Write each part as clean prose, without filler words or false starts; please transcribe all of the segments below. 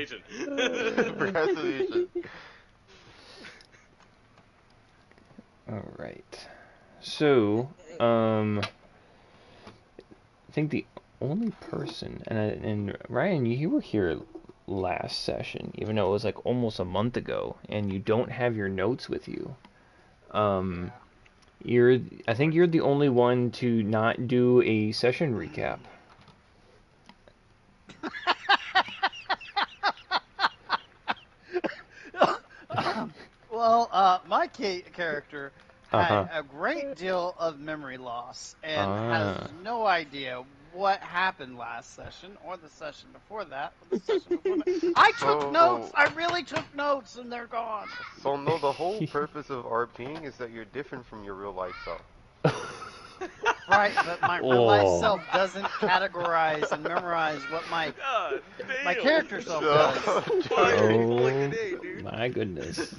Procrastination. Procrastination. All right. So, I think the only person, and Ryan, you were here last session, even though it was like almost a month ago, and you don't have your notes with you. Um, I think you're the only one to not do a session recap. Well, my character had Uh-huh. a great deal of memory loss and has Ah. no idea what happened last session or the session before that or the session before that. I took notes. I really took notes, and they're gone. So no, the whole purpose of RPing is that you're different from your real life self. Right, but my real life Oh. self doesn't categorize and memorize what my God, character self does. Oh my goodness.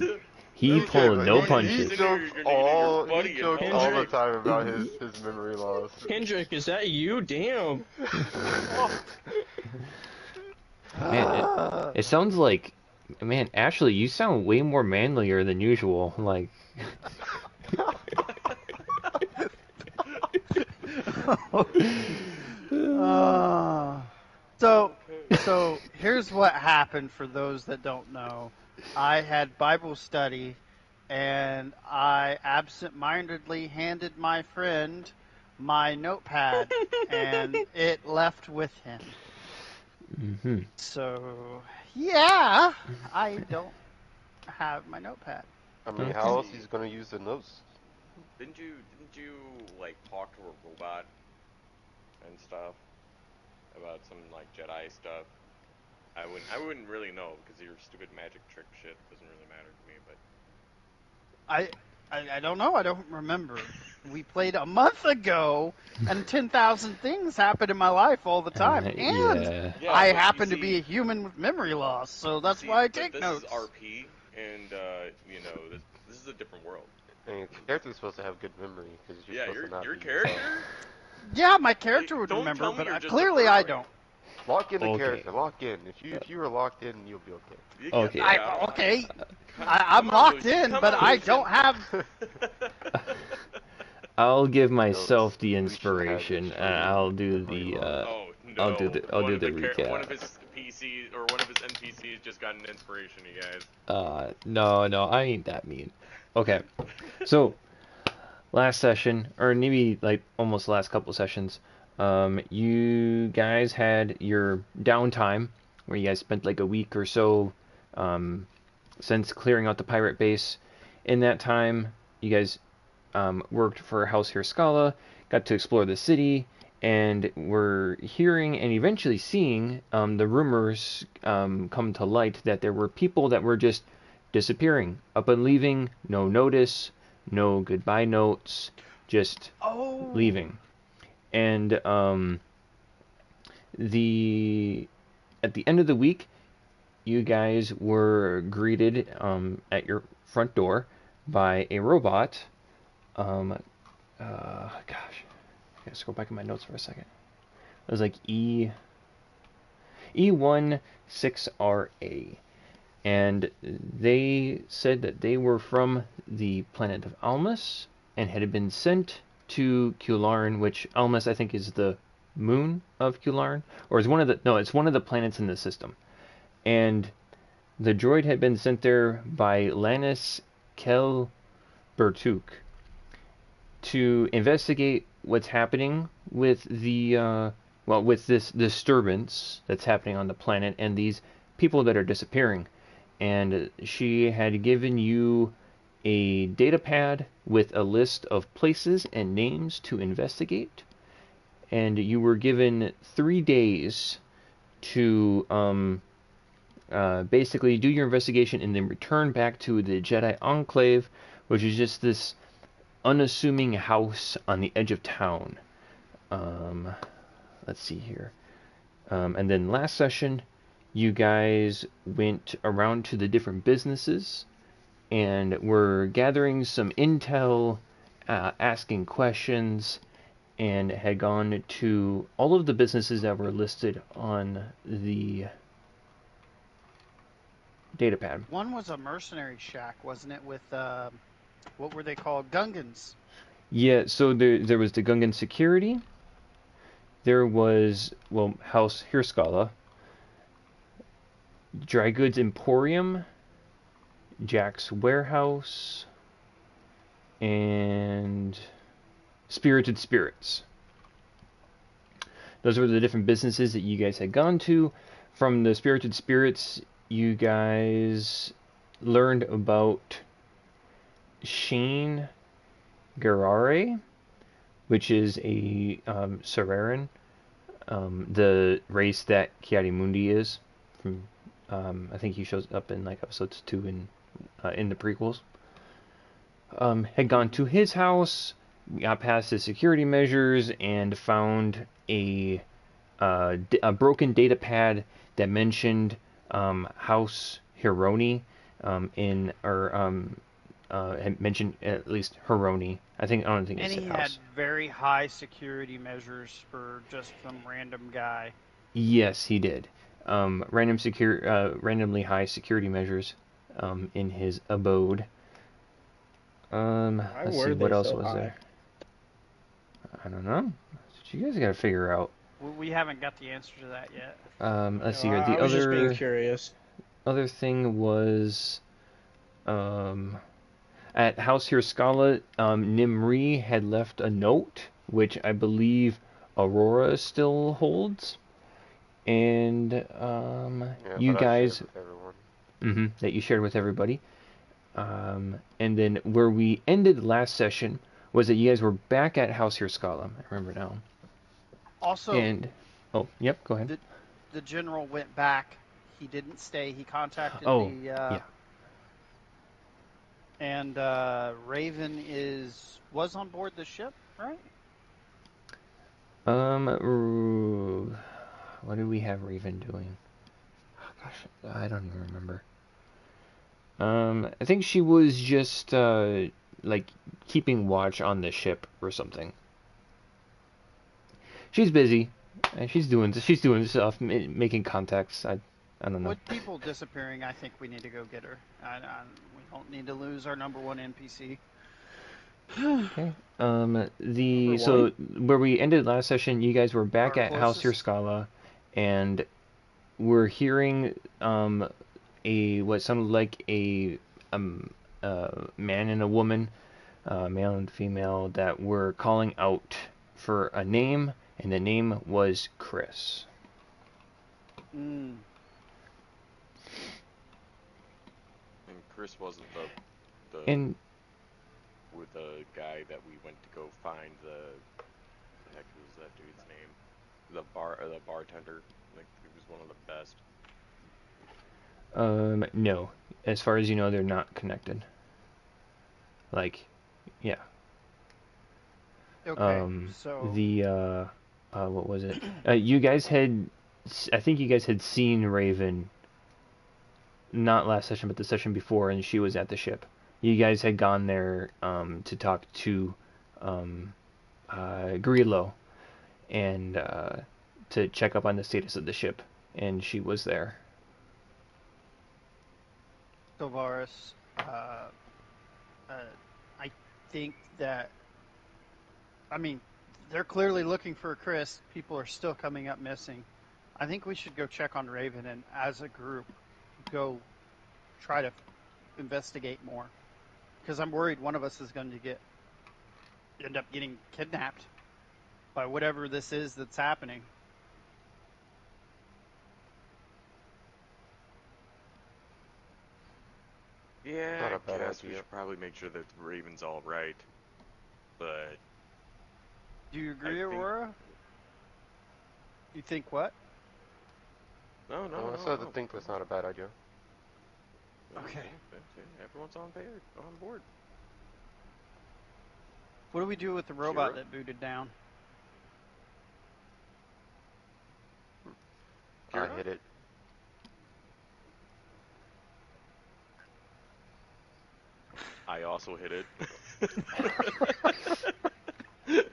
He Okay, pulled but no he punches. jokes all the time about his memory loss. Kendrick, is that you? Damn. Man, it sounds like, man, Ashley, you sound way more manlier than usual. Like, So here's what happened for those that don't know. I had Bible study, and I absent-mindedly handed my friend my notepad, and it left with him. mm-hmm. So, yeah, I don't have my notepad. I mean, how else he's gonna use the notes? Didn't you like talk to a robot and stuff about some like Jedi stuff? I wouldn't really know because your stupid magic trick shit doesn't really matter to me. But I don't know. I don't remember. We played a month ago, and 10,000 things happen in my life all the time. And yeah, I but happen you to see- be a human with memory loss, so that's see, why I but take this notes. is RP, and you know this is a different world. And your character's supposed to have good memory because you're Yeah, supposed to not your be character. yourself. Yeah, my character would Don't remember, tell me but you're just a clearly I person. don't. Lock in the Okay. character. Lock in. If you were locked in, you'll be okay. You Okay. Okay, Come I'm on, locked Lucian, in, come but on, I Lucian. don't have. I'll give myself the Lucian has inspiration, extreme and I'll do memory the. loss. Oh no! I'll do the recap. One of his PCs or one of his NPCs just got an inspiration, you guys. No, I ain't that mean. Okay, so last session, or maybe like almost the last couple sessions, you guys had your downtime where you guys spent like a week or so since clearing out the pirate base. In that time, you guys worked for House Scala, got to explore the city, and were hearing and eventually seeing the rumors come to light that there were people that were just disappearing, up and leaving, no notice, no goodbye notes, just leaving. And at the end of the week, you guys were greeted at your front door by a robot. Gosh, I gotta scroll back in my notes for a second. It was like E16RA, and they said that they were from the planet of Almus and had been sent to Kularn, which Almus I think is the moon of Kularn, or is it's one of the planets in the system. And the droid had been sent there by Lannis Kel-Bertuk to investigate what's happening with with this disturbance that's happening on the planet and these people that are disappearing. And she had given you a data pad with a list of places and names to investigate, and you were given 3 days to basically do your investigation and then return back to the Jedi Enclave, which is just this unassuming house on the edge of town. Let's see here. And then last session, you guys went around to the different businesses and were gathering some intel, asking questions, and had gone to all of the businesses that were listed on the data pad. One was a mercenary shack, wasn't it? With what were they called? Gungans. Yeah, so there was the Gungan security. There was, well, House Hirskala, Dry Goods Emporium, Jack's Warehouse, and Spirited Spirits. Those were the different businesses that you guys had gone to. From the Spirited Spirits, you guys learned about Shane Garare, which is a Sararan, the race that Kiadi is. From I think he shows up in like episodes 2 in the prequels. Had gone to his house, got past his security measures, and found a broken data pad that mentioned House Hironi had mentioned at least Hironi. I don't think And it he said had House. very high security measures for just some random guy. Yes, he did. Randomly high security measures in his abode. Why Let's see, were what they else so was high? there? I don't know. That's what you guys gotta figure out. We haven't got the answer to that yet. Let's see No, here. I The was just being other curious. thing was at House Hirskala, Nimri had left a note, which I believe Aurora still holds, and Yeah, you but I shared guys with everyone. that you shared with everybody. And then where we ended last session was that you guys were back at House Hirskala. I remember now. Also, And yep, go ahead. the general went back. He didn't stay. He contacted Yeah. And Raven was on board the ship, right? What did we have Raven doing? Oh, gosh, I don't even remember. I think she was just like keeping watch on the ship or something. She's busy, and she's doing stuff, making contacts. I don't know. With people disappearing, I think we need to go get her. We don't need to lose our number one NPC. Okay. Number So where we ended last session, you guys were back Our at House closest. Hirskala, and we're hearing what sounded like a man and a woman, male and female, that were calling out for a name, and the name was Chris. Mm. And Chris wasn't the with the guy that we went to go find. The heck was that dude's name? The bartender. Like, he was one of the best. No. As far as you know, they're not connected. Like, yeah. Okay, so What was it? You guys had, I think you guys had seen Raven, not last session, but the session before, and she was at the ship. You guys had gone there to talk to Grillo and to check up on the status of the ship, and she was there. Sylvaris, I think that, I mean, they're clearly looking for Chris. People are still coming up missing. I think we should go check on Raven and, as a group, go try to investigate more. Because I'm worried one of us is going to end up getting kidnapped by whatever this is that's happening. Yeah, Not a I bad guess we idea. should probably make sure that Raven's all right. But Do you agree, I think- Aurora? You think what? no, I said I think that's not a bad idea. Okay. Everyone's on board. What do we do with the robot Kira? that booted down? I Kira? hit it. I also hit it. He's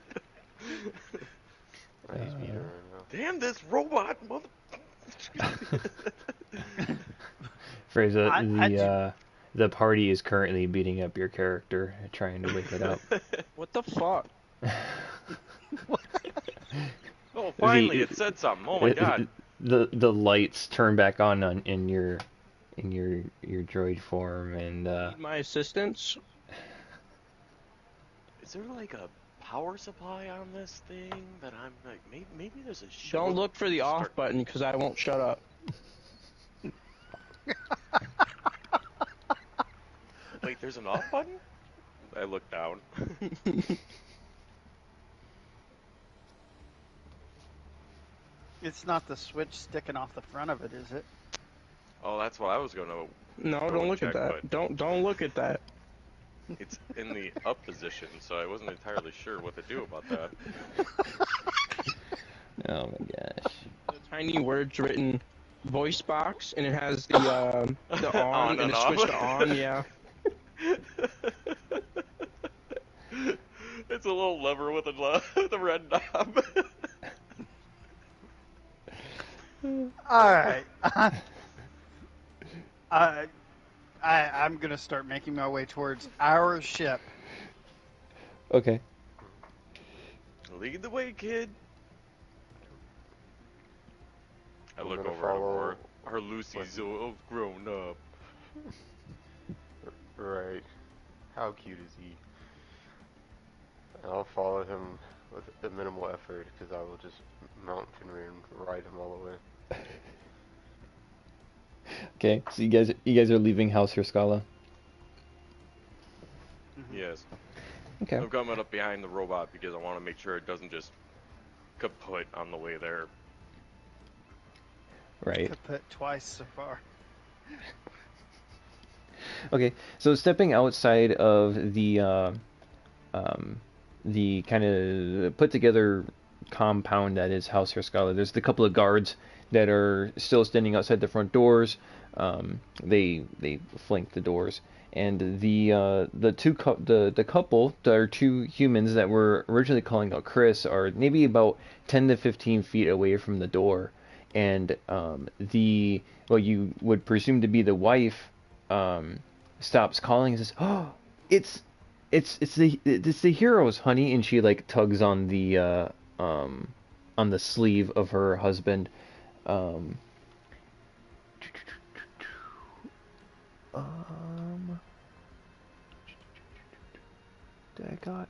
beating her now. Damn this robot, mother! Frieza, I do. the party is currently beating up your character, trying to wake it up. What the fuck? Oh, finally, the it said something. Oh my god. the lights turn back on in your droid form, and Need my assistance? Is there like a power supply on this thing that I'm like, maybe there's a short... Don't look for the off start- button because I won't shut up. Wait, there's an off button? I looked down. It's not the switch sticking off the front of it, is it? Oh, that's what I was gonna... No, Go don't look check, at that. but- Don't look at that. It's in the up position, so I wasn't entirely sure what to do about that. oh my gosh. Tiny words written voice box, and it has the on, On and and it's off. switched to on. Yeah. It's a little lever with the red knob. All right. I'm gonna start making my way towards our ship. Okay. Lead the way, kid. I I'm look gonna over at follow Aurora. Her Lucy's all grown up. Right. How cute is he? And I'll follow him with a minimal effort because I will just mount Fenrir and ride him all the way. Okay. So you guys are leaving House Hirskala. Yes. Okay. I'm coming up behind the robot because I want to make sure it doesn't just kaput on the way there. Right. Kaput twice so far. Okay, so stepping outside of the kind of put together compound that is House Hirskala, there's the couple of guards that are still standing outside the front doors. They flank the doors, and the couple, the two humans that were originally calling out Chris, are maybe about 10 to 15 feet away from the door, and what you would presume to be the wife stops calling and says, "Oh, it's the heroes, honey," and she like tugs on the sleeve of her husband. That I got.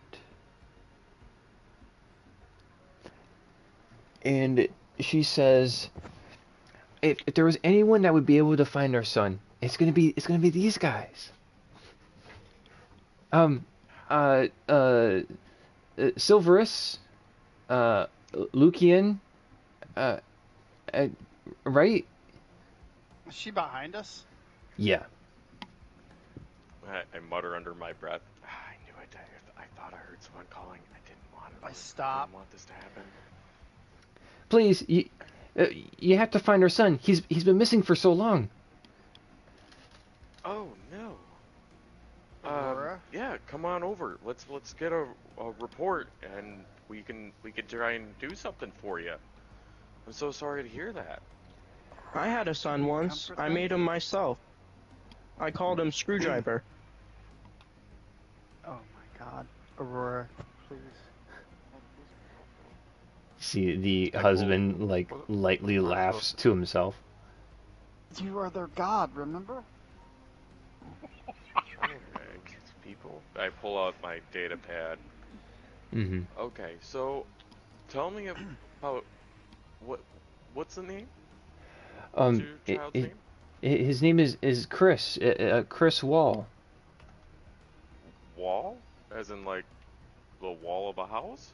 And she says, if there was anyone that would be able to find our son, it's gonna be these guys. Silverus, Lucian, right? Is she behind us? Yeah. I mutter under my breath. I knew it. I thought I heard someone calling. I didn't want it. I stop. didn't want this to happen. Please, you have to find our son. He's been missing for so long. Oh no. Aurora? Yeah, come on over. Let's get a report, and we can try and do something for you. I'm so sorry to hear that. I had a son once. Comfort I them? made him myself. I called him Screwdriver. Oh my God, Aurora, please. See, the Like, well, well, like well, lightly well, laughs well, to himself. You are their god, remember? Okay, kids, people. I pull out my data pad. Mm-hmm. Okay, so tell me about what's the name? What's your child's name? His name is Chris. Chris Wall. Wall? As in like the wall of a house?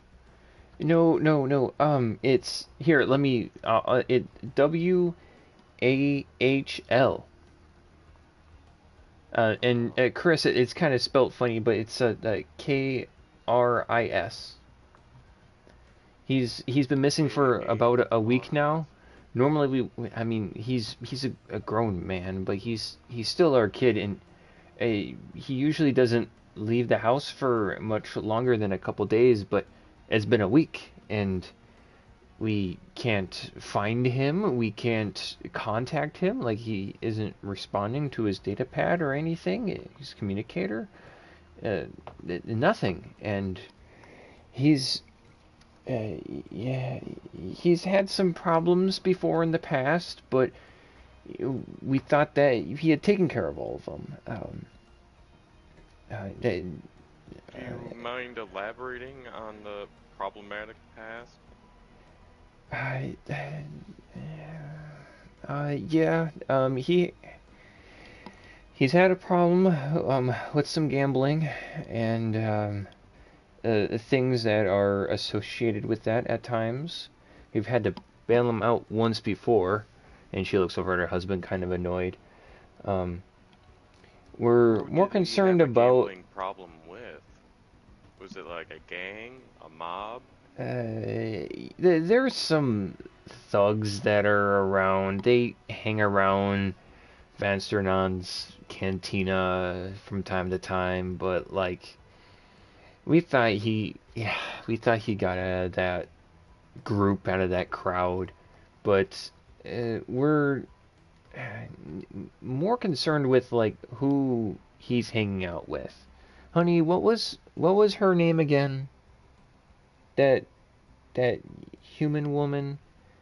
No. It's here. Let me. It WAHL. And Chris, it's kind of spelt funny, but it's KRIS. He's been missing for about a week now. Normally I mean, he's a grown man, but he's still our kid, and he usually doesn't leave the house for much longer than a couple days, but it's been a week, and we can't find him. We can't contact him. Like, he isn't responding to his data pad or anything. His communicator. Nothing. And he's yeah, he's had some problems before in the past, but we thought that he had taken care of all of them. Do you mind elaborating on the problematic past? Yeah. He's had a problem with some gambling and things that are associated with that at times. We've had to bail him out once before, and she looks over at her husband, kind of annoyed. We're Who more did he concerned have a about. gambling problem with? Was it like a gang, a mob? There's some thugs that are around. They hang around Van Sternon's cantina from time to time, but like we thought he got out of that group, out of that crowd, but we're more concerned with like who he's hanging out with. Honey, what was her name again? That that human woman.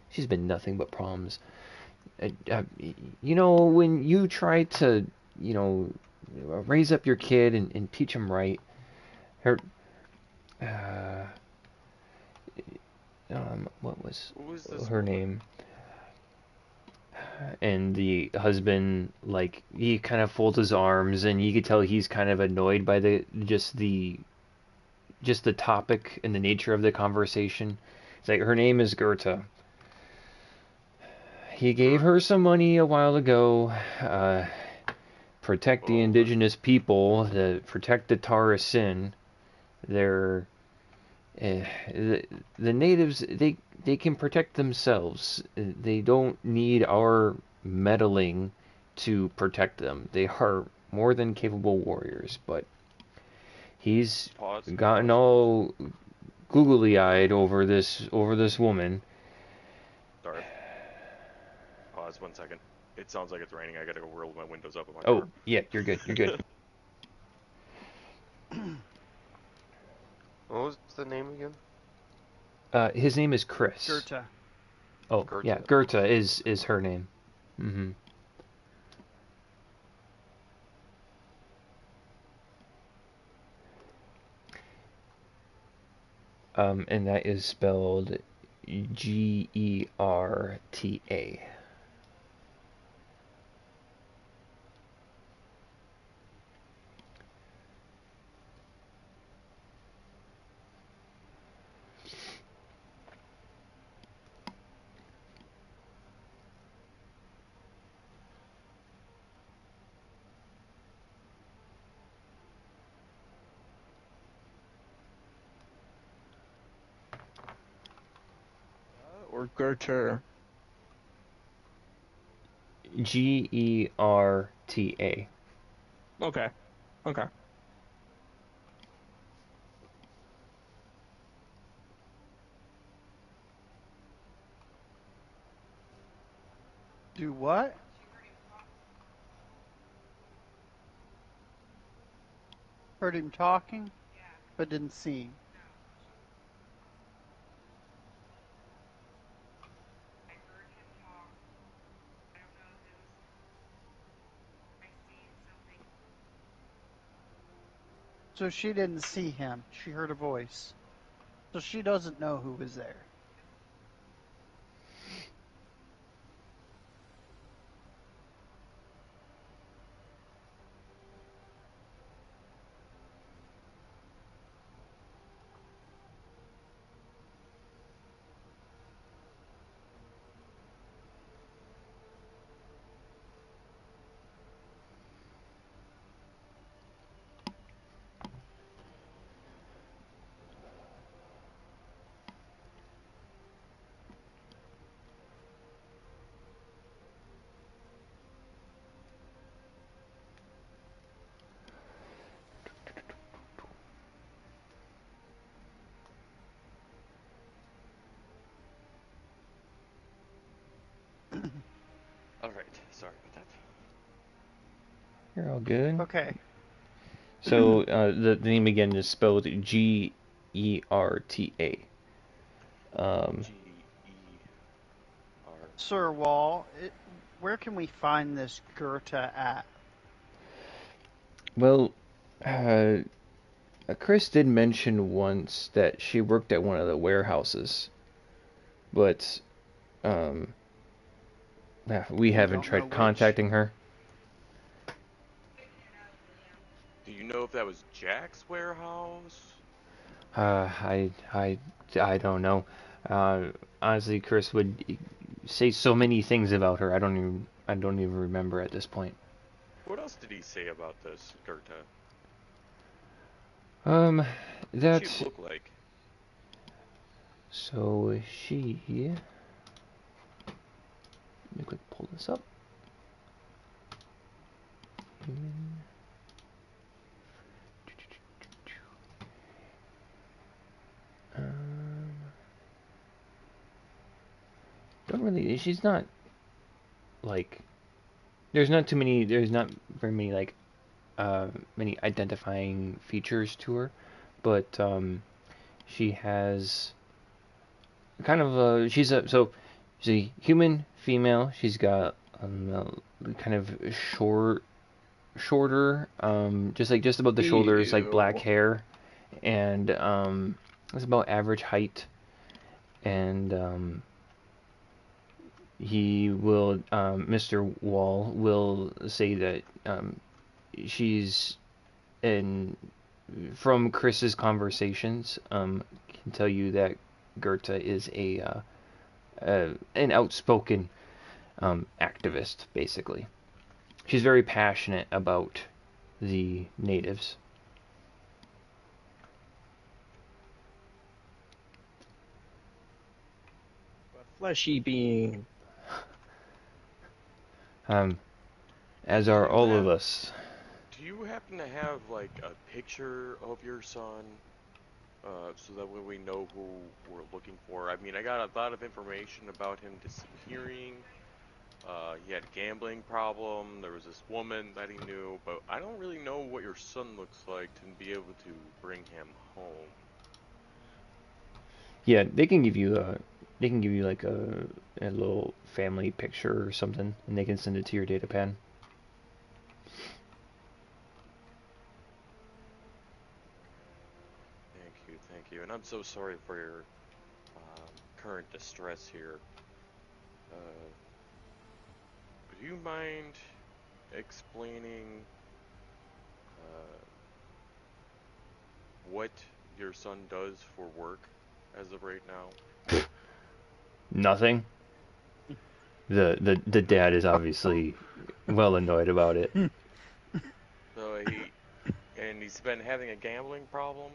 She's been nothing but problems. When you try to, raise up your kid and teach him right, her, uh, what was Who was this her woman? name? And the husband, like, he kind of folds his arms, and you could tell he's kind of annoyed by just the topic and the nature of the conversation. It's like her name is Goethe. He gave her some money a while ago. Protect the Whoa. indigenous people, to protect the Taurus Sin. They're the natives. They can protect themselves. They don't need our meddling to protect them. They are more than capable warriors. But he's Pause. gotten Pause. all googly-eyed over this woman. Sorry. Pause 1 second. It sounds like it's raining. I gotta go roll my windows up in my Oh car. yeah, you're good. You're good. What was the name again? His name is Chris. Goethe. Oh, Goethe. yeah, Goethe is her name. Mm-hmm. And that is spelled Gerta. Or Gerter. Gerta. Okay. Okay. Do what? Heard him talking, but didn't see him. So she didn't see him. She heard a voice. So she doesn't know who was there. Alright, sorry about You're all good. Okay. So the name again is spelled Gerta. that. Um, G-E-R. Sir Wall, where can we find this Goethe at? well, uh, Chris did mention once that she worked at one of the warehouses, but um, we haven't don't know tried which. contacting her. Do you know if that was Jack's warehouse? I don't know. Honestly, Chris would say so many things about her. I don't even remember at this point. What else did he say about this, Goethe? Um, What'd she that look like? so she. Let me quick pull this up. Um, don't really. She's not like. There's not too many. There's not very many like many identifying features to her, but she has kind of a. She's a human female. She's got kind of shorter, just about the shoulders, like black Ew. hair, and it's about average height, and Mr. Wall will say that she's in from Chris's conversations, can tell you that Goethe is an outspoken activist, basically. She's very passionate about the natives. A fleshy being. Um, as Do are you all of have us. do you happen to have like a picture of your son? So that way we know who we're looking for. I mean, I got a lot of information about him disappearing. He had a gambling problem. There was this woman that he knew, but I don't really know what your son looks like to be able to bring him home. Yeah, they can give you like a little family picture or something, and they can send it to your data pad. Thank you, and I'm so sorry for your current distress here. Uh, do you mind explaining uh, what your son does for work as of right now? Nothing. The dad is obviously well annoyed about it. So he's been having a gambling problem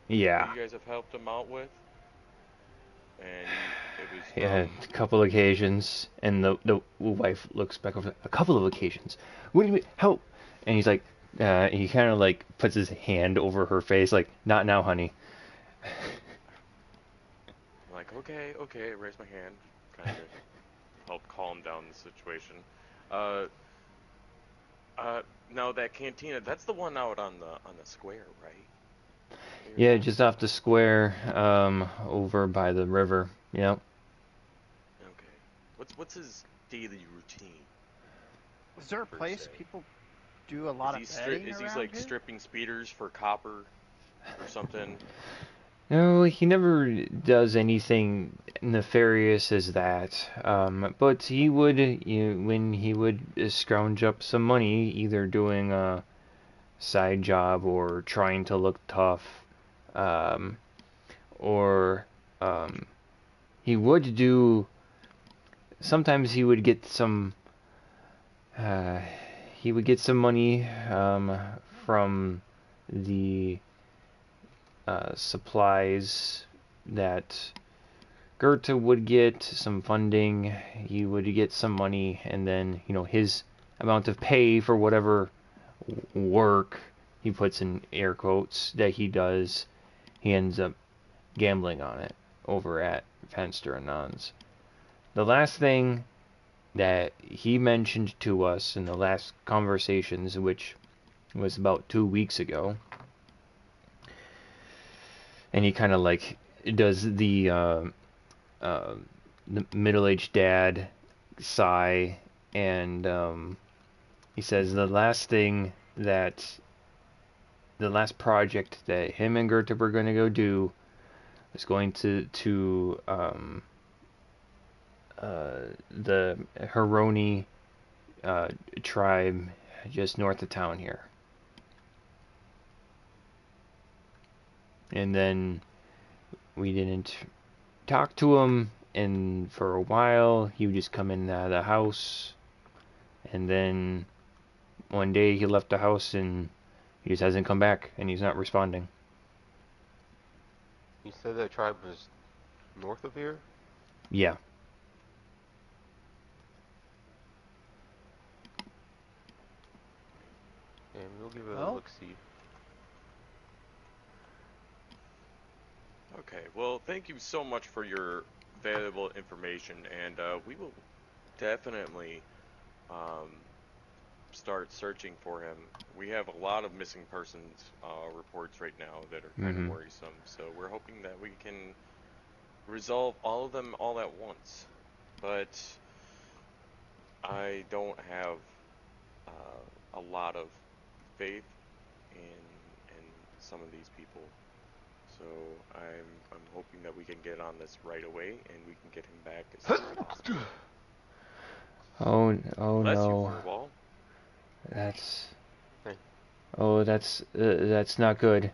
that Yeah, you guys have helped him out with, and it was yeah, from. a couple occasions, and the wife looks back over a couple of occasions. What do you mean? How? And he's like, he kind of like puts his hand over her face, like, not now, honey. I'm like, okay, raise my hand, kind of help calm down the situation. Uh, now that cantina, that's the one out on the square, right? You're Yeah, talking just off about. the square, over by the river. Yep. Okay. What's his daily routine Is there a per place se? people do a lot of betting Is he around like here? stripping speeders for copper or something? No, he never does anything nefarious as that. But he would, when he would scrounge up some money, either doing a side job or trying to look tough, um, or um, he would do. Sometimes uh, he would get some money from the supplies that Goethe would get some funding. He would get some money, and then his amount of pay for whatever work he puts in air quotes that he does, he ends up gambling on it over at Fenster and Nons. The last thing that he mentioned to us in the last conversations, which was about 2 weeks ago. And he kind of like does the middle-aged dad sigh, and he says the last project that him and Gerta were going to go do is going to the Heroni tribe just north of town here. And then we didn't talk to him, and for a while he would just come in and out of the house, and then one day he left the house and he just hasn't come back, and he's not responding. You said that tribe was north of here? Yeah. And we'll give it a Well. look-see. Okay, well, thank you so much for your valuable information, and we will definitely start searching for him. We have a lot of missing persons reports right now that are kind of worrisome, so we're hoping that we can resolve all of them all at once. But I don't have a lot of faith in some of these people. So I'm hoping that we can get on this right away and we can get him back as soon as possible. Oh Bless you, no. Furball. That's not good.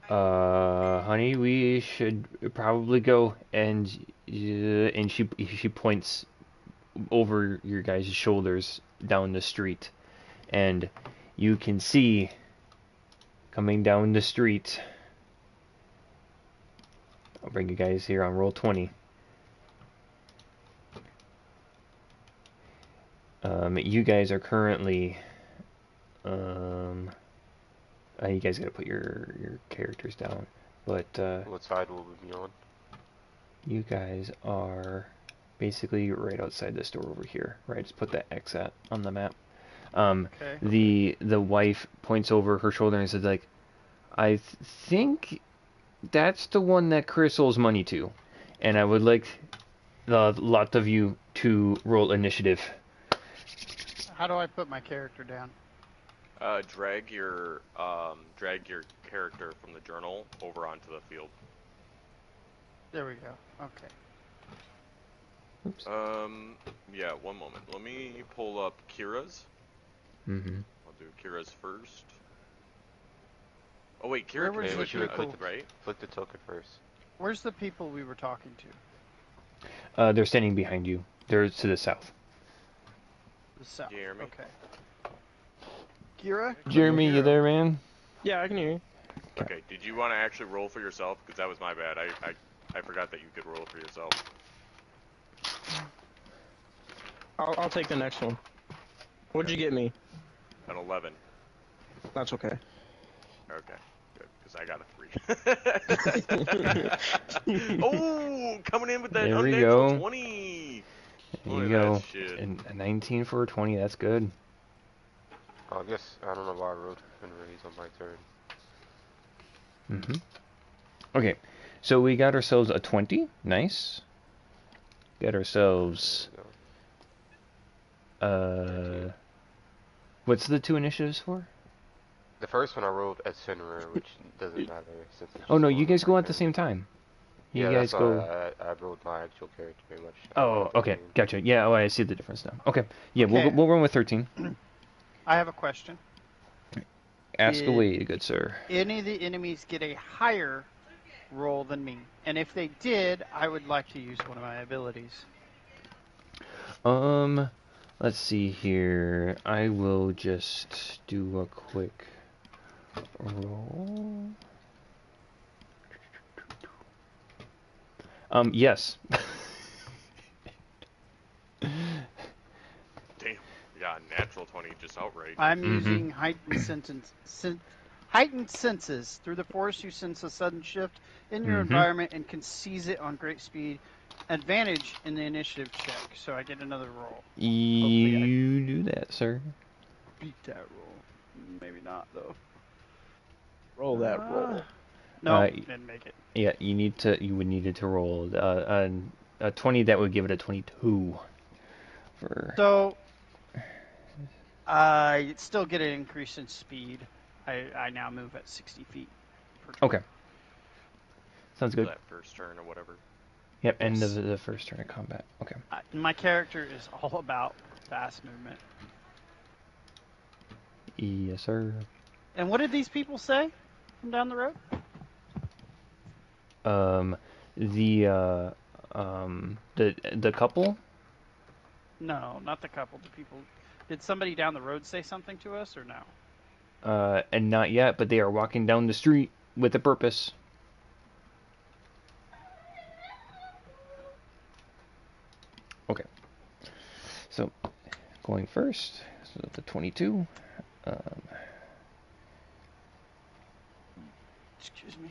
Honey, we should probably go, and she points over your guys' shoulders down the street, and you can see coming down the street. I'll bring you guys here on roll 20. You guys are currently you guys gotta put your characters down, but What side will we be on? you guys are basically right outside this door over here, right? Just put that X at on the map. Okay. The wife points over her shoulder and says, like, I think that's the one that Chris owes money to, and I would like the lot of you to roll initiative. How do I put my character down? Drag your character from the journal over onto the field. There we go. Okay. Oops. Yeah, one moment. Let me pull up Kira's. Mm-hmm. I'll do Kira's first. Oh wait, Kira Where can was switch the it, people? right? Flick the token first. Where's the people we were talking to? They're standing behind you. They're to the south. The south. Jeremy? Okay. Kira? Jeremy, you there, man? Yeah, I can hear you. Okay, did you want to actually roll for yourself? Because that was my bad. I forgot that you could roll for yourself. I'll take the next one. What'd you get me? An 11. That's okay. Okay, good, because I got a 3. Oh, coming in with that There we unnatural go. 20. There Look you at go. that shit. And a 19 for a 20, that's good. I guess, I don't know why I wrote and raise on my turn. Mm-hmm. Okay, so we got ourselves a 20. Nice. Got ourselves... What's the 2 initiatives for? The first one I rolled at Sinner, which doesn't matter since it's Oh just no, one you of guys my go at the turns. same time. You Yeah, guys that's go... why I rolled my actual character pretty much. Oh, okay, gotcha. Yeah, oh, I see the difference now. Okay, yeah, Okay. we'll run with 13. I have a question. Ask Did away, good sir. any of the enemies get a higher roll than me? And if they did, I would like to use one of my abilities. Let's see here. I will just do a quick roll. Yes. Damn, you got a natural 20 just outright. I'm Mhm. using heightened senses. Through the forest, you sense a sudden shift in your Mhm. environment and can seize it on great speed. advantage in the initiative check, so I get another roll. You do that, sir. Beat that roll. Maybe not though. Roll that roll. No, Uh, didn't make it. Yeah, you would need it to roll a 20. That would give it a 22. So I still get an increase in speed. I now move at 60 feet per turn. Okay. Sounds good. That first turn or whatever. Yep, end Yes. of the first turn of combat. Okay. My character is all about fast movement. Yes, sir. And what did these people say from down the road? The couple. No, not the couple. The people. Did somebody down the road say something to us or no? And not yet, but they are walking down the street with a purpose. Okay. So, going first, so the 22. Excuse me.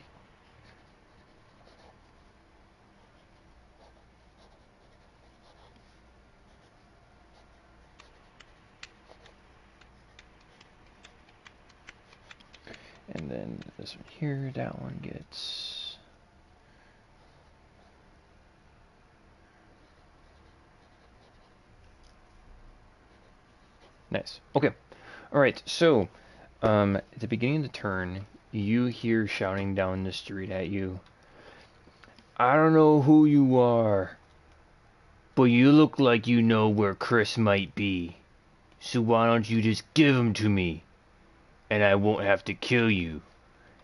And then this one here, that one gets... Nice. Okay. Alright, so, at the beginning of the turn, you hear shouting down the street at you. I don't know who you are, but you look like you know where Chris might be. So why don't you just give him to me, and I won't have to kill you.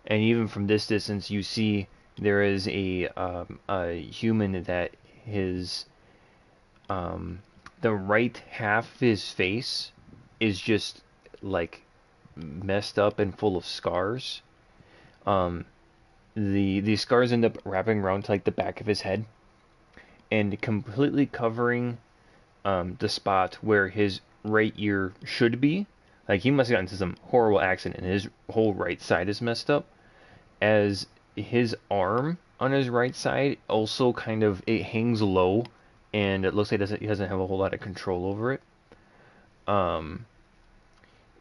And even from this distance, you see there is a human that his the right half of his face is just like messed up and full of scars. The scars end up wrapping around to like the back of his head and completely covering the spot where his right ear should be. Like he must have gotten into some horrible accident and his whole right side is messed up. As his arm on his right side also kind of it hangs low and it looks like he doesn't have a whole lot of control over it.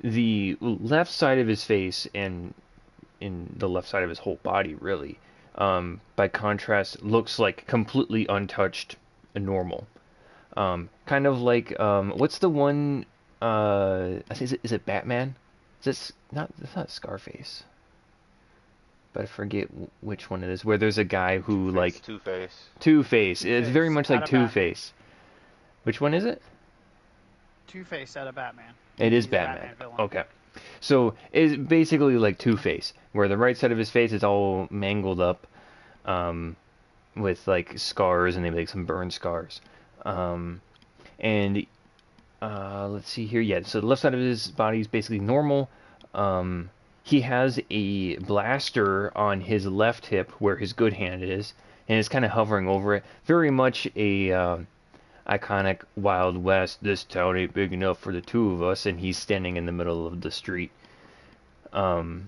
The left side of his face and in the left side of his whole body really by contrast looks like completely untouched and normal. Kind of like what's the one is it Batman? It's not Scarface. But I forget which one it is. Where there's a guy who like Two-Face. Two-Face. It's very much like out of Batman. Two-Face. Which one is it? Two-Face out of Batman. It is He's a Batman. villain. Okay. So it's basically like Two-Face, where the right side of his face is all mangled up, with like scars and maybe like some burn scars. And let's see here. Yeah. So the left side of his body is basically normal. He has a blaster on his left hip where his good hand is, and it's kind of hovering over it. Very much a iconic Wild West, this town ain't big enough for the two of us, and he's standing in the middle of the street. Mr.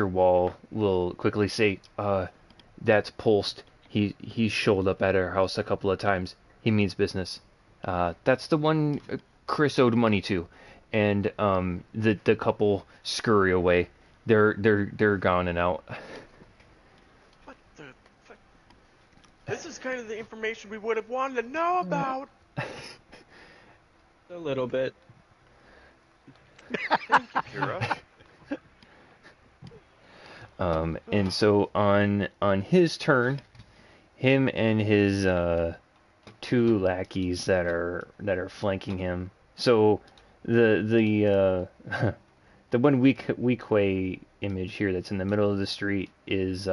Wall will quickly say, that's Pulsed. He's showed up at our house a couple of times. He means business. That's the one Chris owed money to. And the couple scurry away. They're gone and out. What the fuck? This is kind of the information we would have wanted to know about. A little bit. Thank you, Kira. And so on his turn, him and his two lackeys that are flanking him. So the one weak way image here that's in the middle of the street is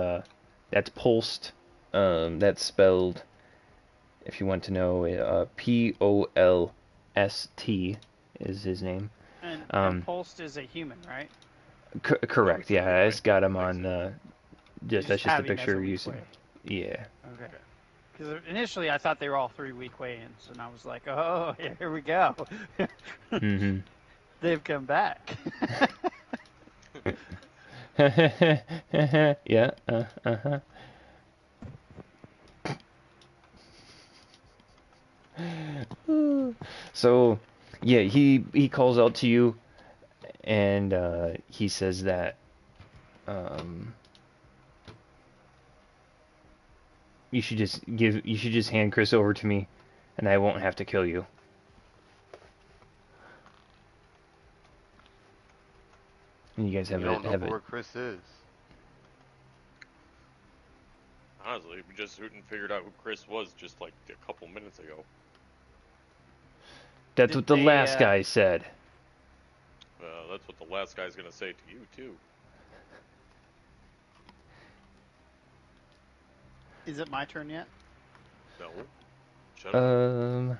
that's Pulsed. That's spelled, if you want to know, Polst is his name. And Pulsed is a human, right? Correct. Yeah, I just got him on. That's just the have him as picture a you're weak using. way. Yeah. Okay. Because initially I thought they were all three weak way-ins, and I was like, oh, here we go. Mm-hmm. They've come back. Yeah. Uh-huh. So, yeah, he calls out to you, and he says that you should just hand Chris over to me, and I won't have to kill you. And you guys We have don't it know have it. where Chris is. Honestly, we just figured out who Chris was just like a couple minutes ago. That's Did what the they, last guy said. That's what the last guy's gonna say to you too. Is it my turn yet? No. Shut up.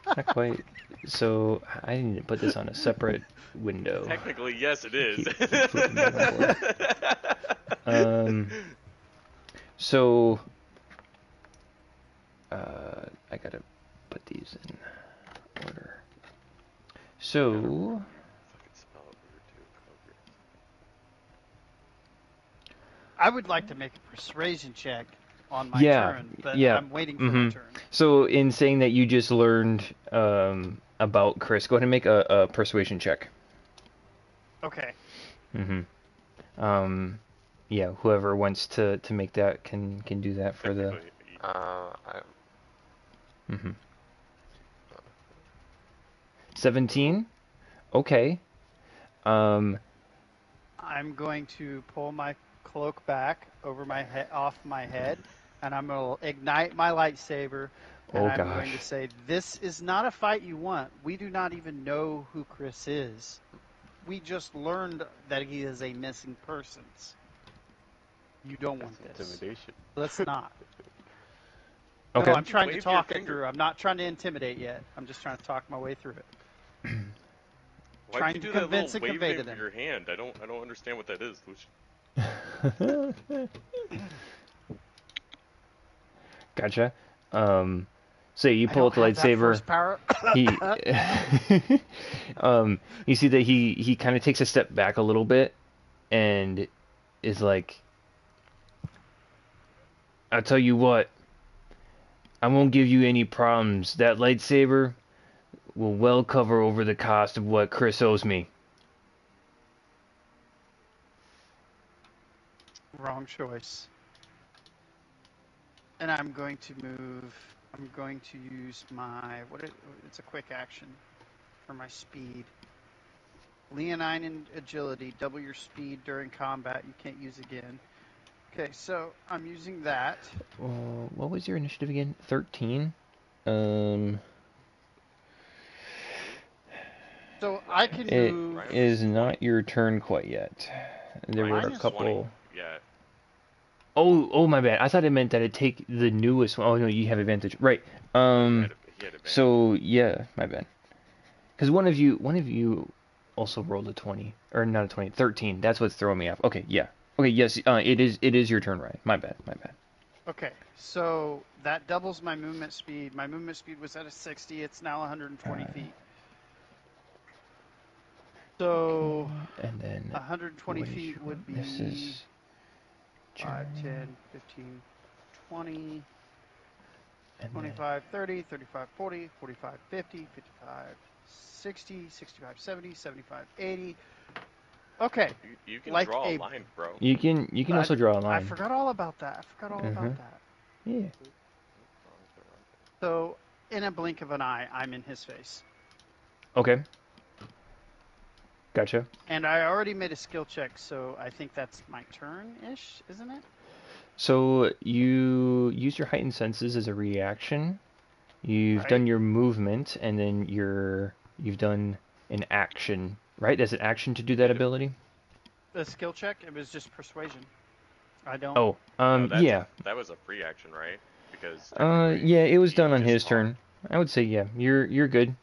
Not quite. So I need to put this on a separate window. Technically, yes, it is. Keep flipping back and forth. So I gotta put these in order. So Fucking spell it weird too. I would like to make a persuasion check on my Yeah, turn, but yeah. I'm waiting for my turn. So in saying that you just learned about Chris, go ahead and make a persuasion check. Okay. Yeah, whoever wants to make that can do that for the. Technically, 17. Okay. I'm going to pull my cloak back over my head, off my head, and I'm going to ignite my lightsaber. And Oh, I'm gosh. going to say, "This is not a fight you want. We do not even know who Chris is. We just learned that he is a missing person. You don't want That's this. intimidation. Let's not." Okay. No, I'm trying to Wave talk your it through. I'm not trying to intimidate yet. I'm just trying to talk my way through it. why'd Trying you to do that convince little and convey wave to thing with them. your hand? I don't understand what that is, Lucian. Gotcha. So you I pull out don't the have that lightsaber. force power. He, you see that he kind of takes a step back a little bit, and is like, "I'll tell you what. I won't give you any problems. That lightsaber will well cover over the cost of what Chris owes me." Wrong choice. And I'm going to move. I'm going to use my it's a quick action for my speed. Leonine and agility, double your speed during combat. You can't use again. Okay, so I'm using that. What was your initiative again? 13. So I can It move. is not your turn quite yet. There were a Minus couple. 20. Yeah. Oh, my bad. I thought it meant that it take the newest one. Oh no, you have advantage. Right. He had advantage. So yeah, my bad. Because one of you also rolled a 20, or not a 20, 13. That's what's throwing me off. Okay, yeah. Okay, yes. It is your turn, Ryan. My bad. Okay, so that doubles my movement speed. My movement speed was at a 60. It's now 120 feet. So And then 120 what is feet your- would be This is 5, Jeremy, 10, 15, 20, and 25, 30, 35, 40, 45, 50, 55, 60, 65, 70, 75, 80. Okay. You can Like draw a a- line, bro. you can also draw a line. I forgot all about that. Mhm. Yeah. So, in a blink of an eye, I'm in his face. Okay. Gotcha. And I already made a skill check, so I think that's my turn-ish, isn't it? So you use your heightened senses as a reaction. You've Right. done your movement, and then you've done an action, right? There's an action to do that ability. The skill check, it was just persuasion. I don't... Oh, No, yeah. That was a free action, right? Because Yeah, it was he done on just his talked. turn. I would say, yeah, you're good.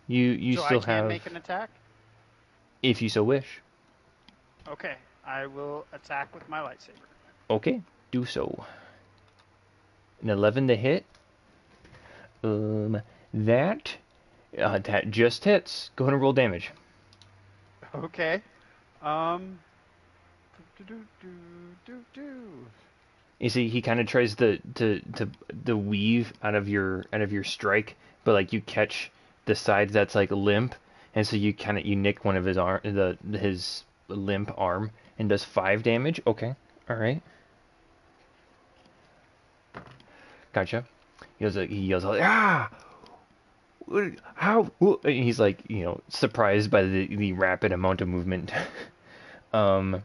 You so still I can have, make an attack? if you so wish. Okay, I will attack with my lightsaber. Okay, do so. An 11 to hit. That just hits. Go ahead and roll damage. Okay. Do. You see, he kind of tries to weave out of your strike, but like you catch the side that's like limp, and so you nick one of his arm, his limp arm, and does 5 damage. Okay, all right, gotcha. He yells out, ah! How? And he's like, surprised by the rapid amount of movement. um,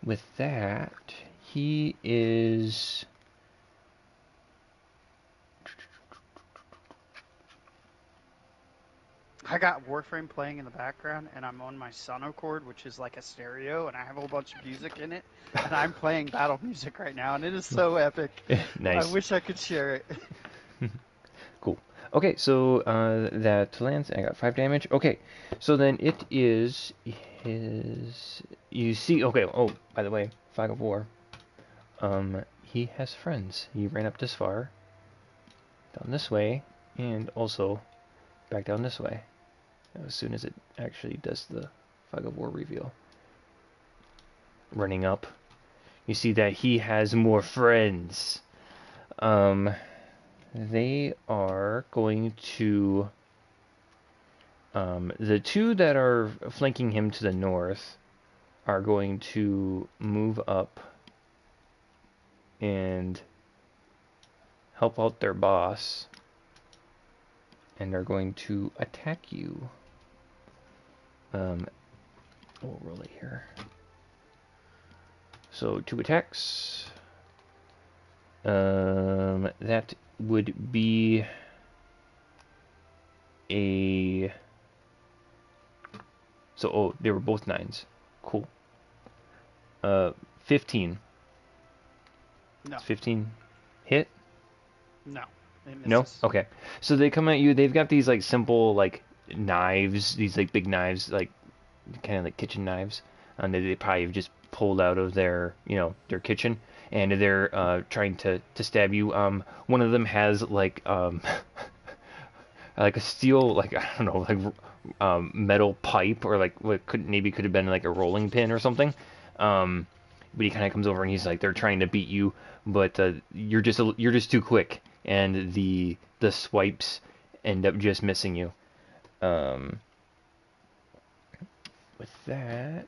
with that, he is. I got Warframe playing in the background, and I'm on my Sonocord, which is like a stereo, and I have a whole bunch of music in it, and I'm playing battle music right now, and it is so epic. I Nice. wish I could share it. Cool. Okay, so that lands. I got 5 damage. Okay, so then it is his. You see? Okay. Oh, by the way, Flag of War. He has friends. He ran up this far, down this way, and also back down this way. As soon as it actually does the Flag of War reveal, running up, you see that he has more friends. They are going to. The two that are flanking him to the north are going to move up and help out their boss, and are going to attack you. We'll roll it here. So 2 attacks. That would be a. So, they were both 9s. Cool. 15. No, 15 hit? no, it No? misses. Okay. So they come at you, they've got these like simple like knives, these like big knives, like kind of like kitchen knives. And they probably have just pulled out of their, their kitchen, and they're trying to stab you. One of them has like like a steel, like I don't know, like metal pipe, or like what could have been like a rolling pin or something. But he kind of comes over and he's like, they're trying to beat you, but you're just too quick, and the swipes end up just missing you. With that,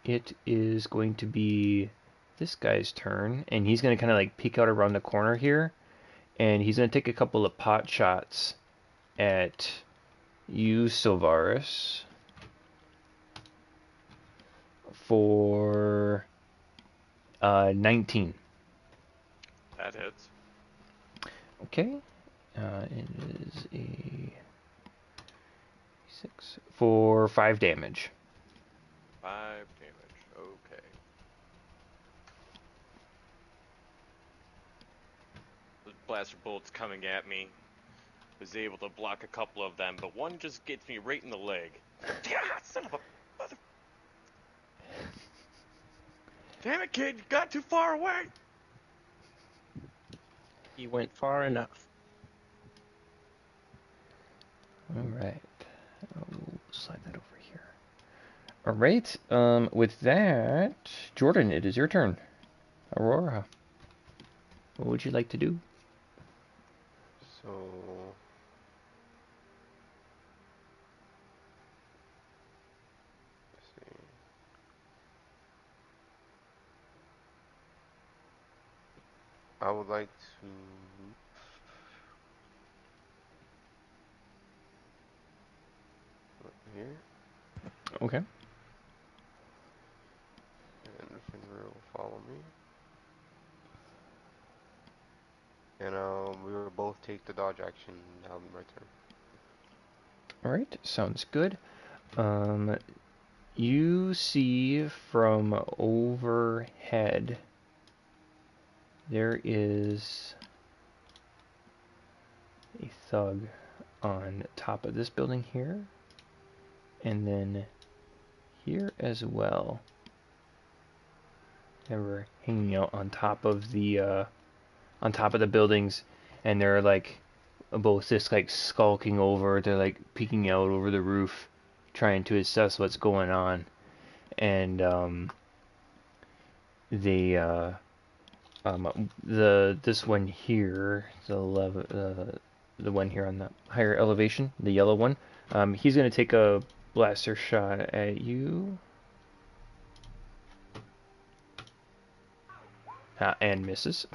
it is going to be this guy's turn, and he's going to kind of like peek out around the corner here, and he's going to take a couple of pot shots at you, Silvarus, for 19. That hits. Okay. It is a 6 for 5 damage. 5 damage. Okay. The blaster bolts coming at me. Was able to block a couple of them, but one just gets me right in the leg. Yeah, son of a mother. Damn it, kid! You got too far away. He went far enough. All right. I'll slide that over here. All right. With that, Jordan, it is your turn. Aurora, what would you like to do? So let's see. I would like to look here, Okay. and Fenrir will follow me. And we will both take the dodge action. That'll be my turn. All right. Sounds good. You see from overhead there is a thug on top of this building here, and then here as well. They were hanging out on top of the buildings, and they're like both just like skulking over. They're like peeking out over the roof, trying to assess what's going on, and they This one here, the one here on the higher elevation, the yellow one. He's gonna take a blaster shot at you. And misses.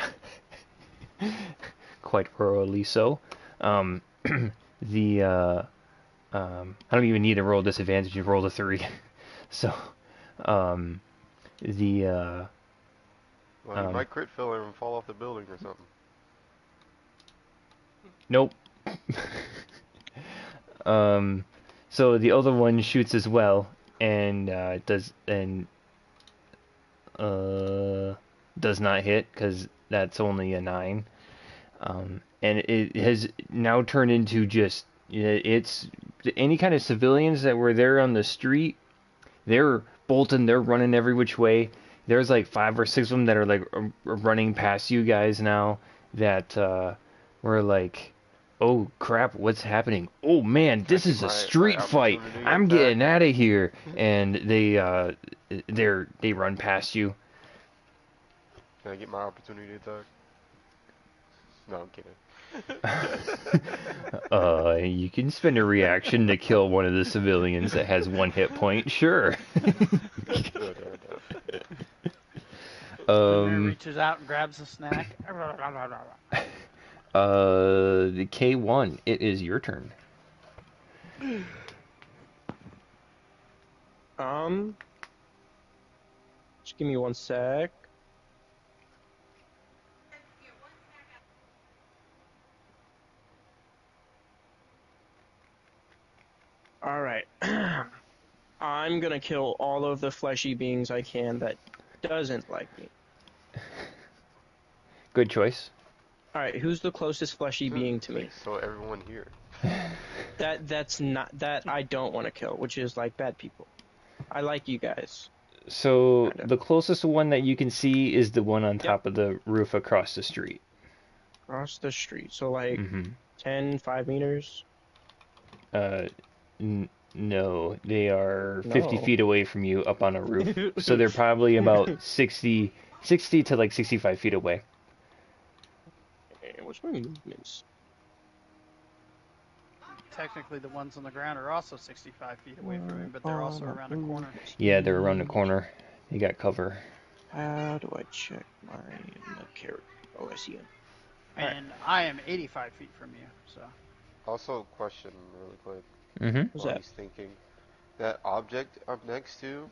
Quite royally so. I don't even need to roll disadvantage. You rolled a 3. So, Well, you might crit fail and fall off the building or something. nope. So the other one shoots as well, and does not hit because that's only a 9. And it has now turned into just it's any kind of civilians that were there on the street. They're bolting, they're running every which way. There's like 5 or 6 of them that are like running past you guys now that were like, oh crap, what's happening? Oh man, this is a street fight. I'm getting out of here. And they run past you. Can I get my opportunity attack? No, I'm kidding. You can spend a reaction to kill one of the civilians that has 1 hit point, sure. Reaches out and grabs a snack. The K1, it is your turn. Just give me 1 sec. Alright. I'm gonna kill all of the fleshy beings I can that doesn't like me. Good choice. Alright, who's the closest fleshy being to me? So everyone here. That's not that I don't want to kill, which is like bad people. I like you guys. So the closest one that you can see is the one on top of the roof across the street. Across the street. So like 10, 5 meters? No, they are 50 feet away from you up on a roof. So they're probably about 60 to like 65 feet away. What's my movements? Technically, the ones on the ground are also 65 feet away from him, but they're also around a corner. Yeah, they're around the corner. You got cover. How do I check my character? Oh, I see him. And I am 85 feet from you, so. Also, question really quick. What's that? He's thinking, that object I'm next to,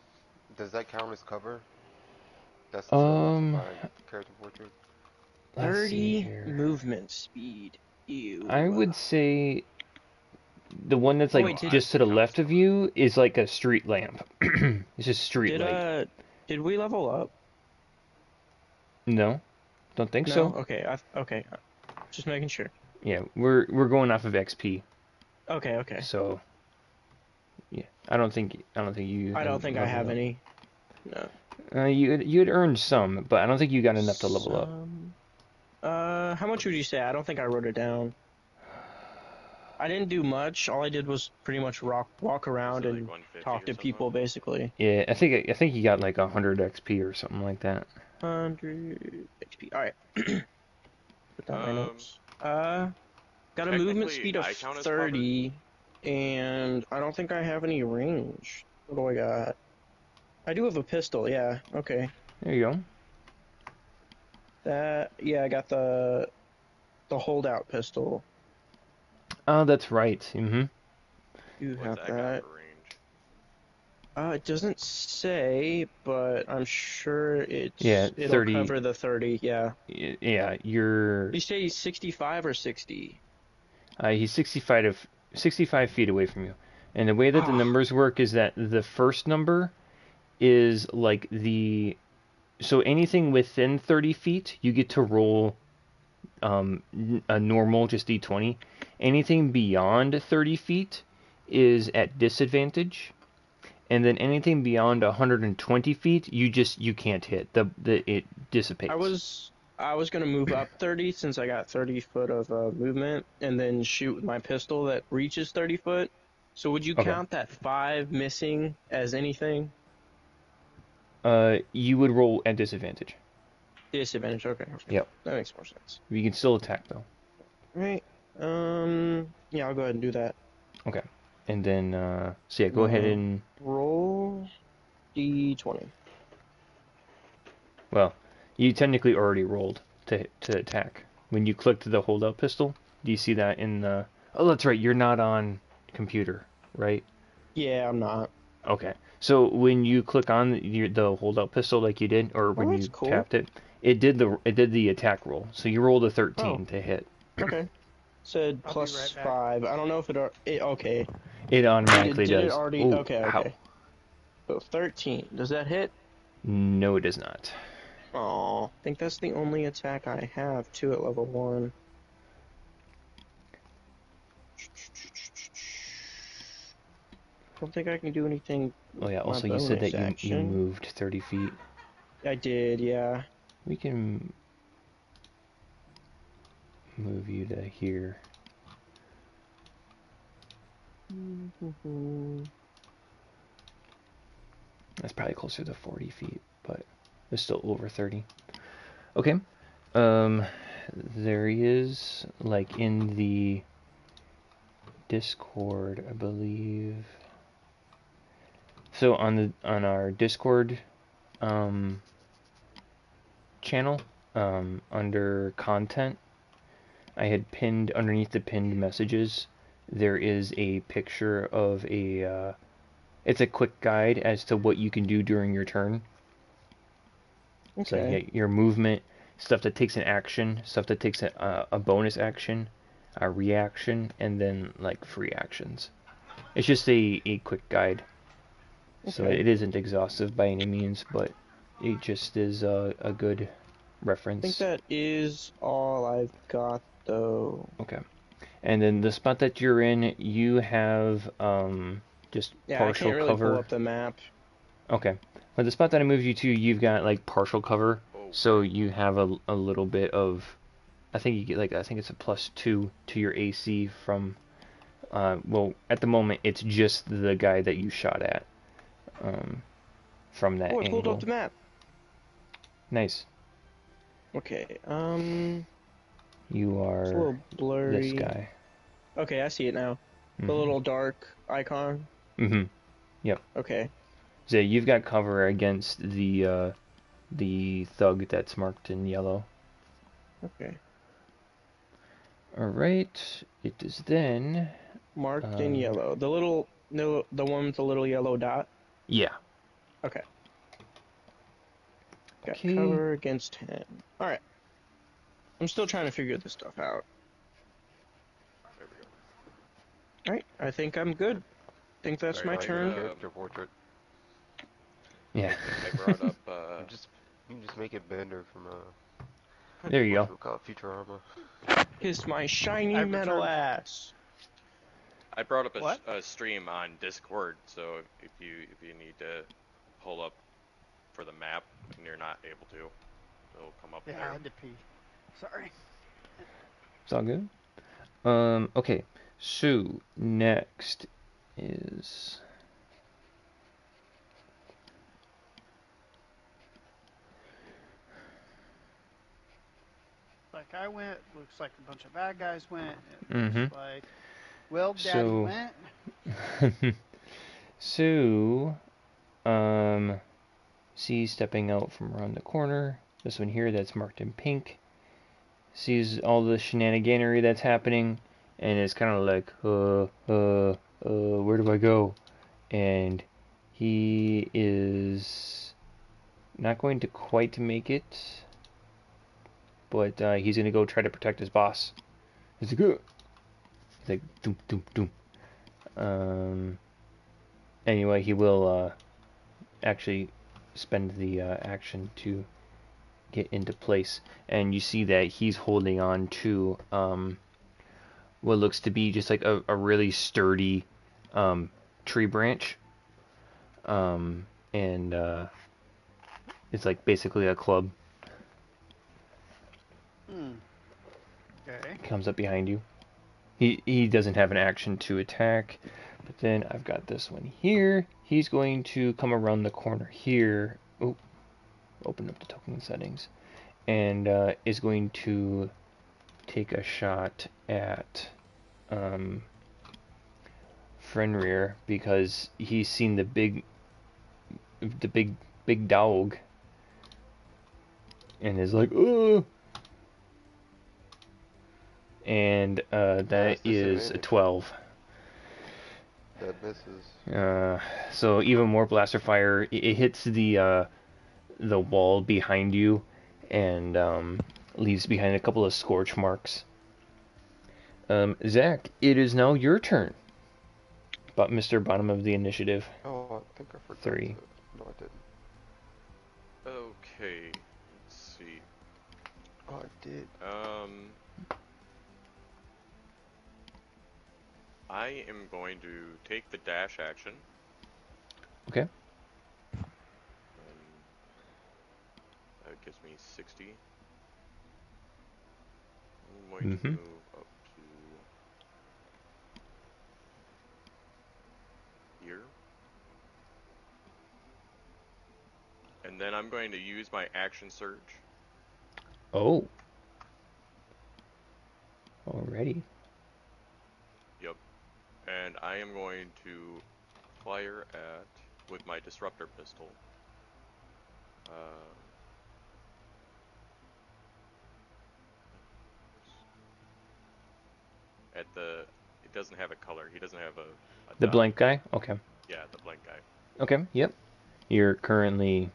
does that count as cover? That's the character portrait. 30 movement speed. Ew. I would say the one that's like just to the left of you is like a street lamp. It's just street light. Did we level up? No, don't think so. Okay, okay. Just making sure. Yeah, we're going off of XP. Okay. So, yeah, I don't think you. I don't think I have any. No. You had earned some, but I don't think you got enough to level up. How much would you say? I don't think I wrote it down. I didn't do much. All I did was pretty much walk around and talk to people, basically. Yeah, I think you got like 100 XP or something like that. 100 XP. All right. Put down my notes. Got a movement speed of 30, and I don't think I have any range. What do I got? I do have a pistol. Yeah. Okay. There you go. I got the holdout pistol. Oh, that's right. You have that. It doesn't say, but I'm sure it'll 30. cover the 30. Yeah. Yeah, you're. You say he's 65 or 60? He's 65 feet away from you, and the way that the numbers work is that the first number is like so anything within 30 feet, you get to roll a normal, just D20. Anything beyond 30 feet is at disadvantage. And then anything beyond 120 feet, you can't hit. It dissipates. I was gonna move up 30 since I got 30 foot of movement, and then shoot with my pistol that reaches 30 foot. So would you count that 5 missing as anything? You would roll at disadvantage. Disadvantage, okay. Yep. That makes more sense. You can still attack, though. Right. Yeah, I'll go ahead and do that. Okay. And then, so yeah, go ahead and... Roll D20. Well, you technically already rolled to attack. When you clicked the holdout pistol, do you see that in the... Oh, that's right, you're not on computer, right? Yeah, I'm not. Okay. So when you click on the holdout pistol like you did, or when you tapped it, it did the attack roll. So you rolled a 13 to hit. Okay. Said plus 5. I don't know if it okay. It automatically does. Did it already? Ooh, okay. ow. So 13. Does that hit? No, it does not. Oh, I think that's the only attack I have too at level 1. I don't think I can do anything. Oh yeah. Also, you said that you moved 30 feet. I did, yeah. We can move you to here. That's probably closer to 40 feet, but it's still over 30. Okay. There he is, like in the Discord, I believe. So on our Discord channel, under content, I had pinned underneath the pinned messages. There is a picture of a. It's a quick guide as to what you can do during your turn. Okay. So yeah, your movement, stuff that takes an action, stuff that takes a bonus action, a reaction, and then like free actions. It's just a quick guide. Okay. So it isn't exhaustive by any means, but it just is a good reference. I think that is all I've got, though. Okay. And then the spot that you're in, you have just partial cover. I can't really pull up the map. Okay. But the spot that I moved you to, you've got like partial cover, so you have a little bit of, I think you get like, I think it's a +2 to your AC from, well, at the moment it's just the guy that you shot at, from that angle. Oh, it's pulled up the map. Nice. Okay. You are it's a little blurry. This guy. Okay, I see it now. The little dark icon. Mm-hmm. Yep. Okay. So you've got cover against the thug that's marked in yellow. Okay. All right. It is then marked in yellow. The little the one with the little yellow dot. Yeah. Okay. Got cover against him. All right. I'm still trying to figure this stuff out. There we go. All right. I think I'm good. I think that's my turn. Character portrait. Yeah. I brought up. You can just make it Bender from There you go. We'll call it Futurama. Kiss my shiny metal ass. I brought up a stream on Discord, so if you need to pull up for the map and you're not able to, it'll come up there. Yeah, I had to pee. Sorry. It's all good. Okay. So next is. Like I went, looks like a bunch of bad guys went. It looks like Daddy went. So, see stepping out from around the corner. This one here that's marked in pink. Sees all the shenaniganery that's happening, and it's kind of like, where do I go? And he is not going to quite make it, but he's going to go try to protect his boss. He's like, doom, doom, doom. Anyway, he will actually spend the action to get into place, and you see that he's holding on to what looks to be just like a really sturdy tree branch, and it's like basically a club. Okay. Comes up behind you. He doesn't have an action to attack, but then I've got this one here. He's going to come around the corner here. Oh, open up the token settings, and is going to take a shot at Fenrir because he's seen the big dog and is like, oh, and that is a 12. That misses. So even more blaster fire. It hits the wall behind you and leaves behind a couple of scorch marks. Zach, it is now your turn. But Mr. Bottom of the initiative. Oh, I think I forgot. 3. No, I didn't. Okay, let's see. Oh, I did. I am going to take the dash action. Okay. That gives me 60. I'm going to move up to here. And then I'm going to use my action surge. Oh. Already. Yep. And I am going to fire at, with my disruptor pistol. It doesn't have a color. He doesn't have a The dot. blank guy? Okay. Yeah, the blank guy. Okay, yep. You're currently,